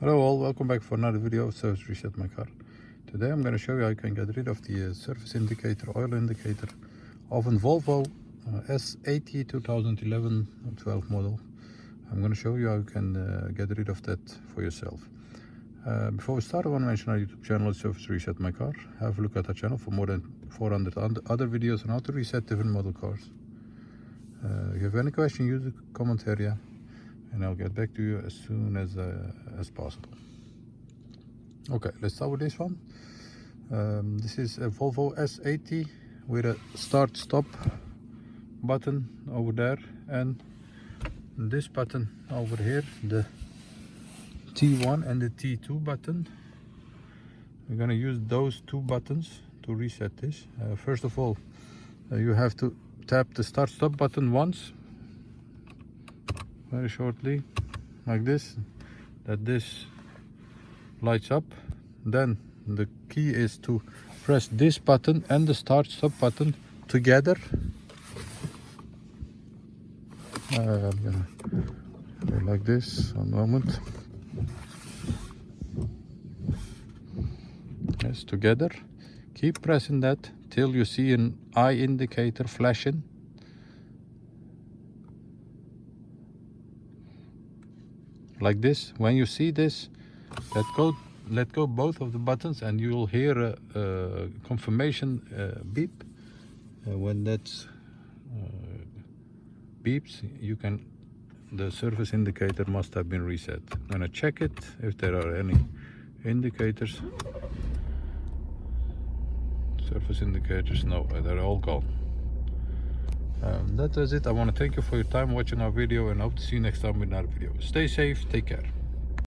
Hello all, welcome back for another video of Service Reset My Car. Today I'm going to show you how you can get rid of the service indicator, oil indicator of a Volvo S80 2011 12 model. I'm going to show you how you can get rid of that for yourself. Before we start, I want to mention our YouTube channel is Service Reset My Car. Have a look at our channel for more than 400 other videos on how to reset different model cars. If you have any question, use the comment area and I'll get back to you as soon as possible. Okay, let's start with this one. This is a Volvo S80 with a start-stop button over there and this button over here, the T1 and the T2 button. We're going to use those two buttons to reset this. First of all, you have to tap the start-stop button once, very shortly, like this, that this lights up. Then the key is to press this button and the start-stop button together. I'm gonna go like this a moment. Yes, together. Keep pressing that till you see an eye indicator flashing. Like this. When you see this, let go both of the buttons and you will hear a confirmation beep. When that beeps, the service indicator must have been reset. I'm going to check it if there are any indicators. Surface indicators, no, they're all gone. That was it. I want to thank you for your time watching our video and hope to see you next time with another video. Stay safe, take care.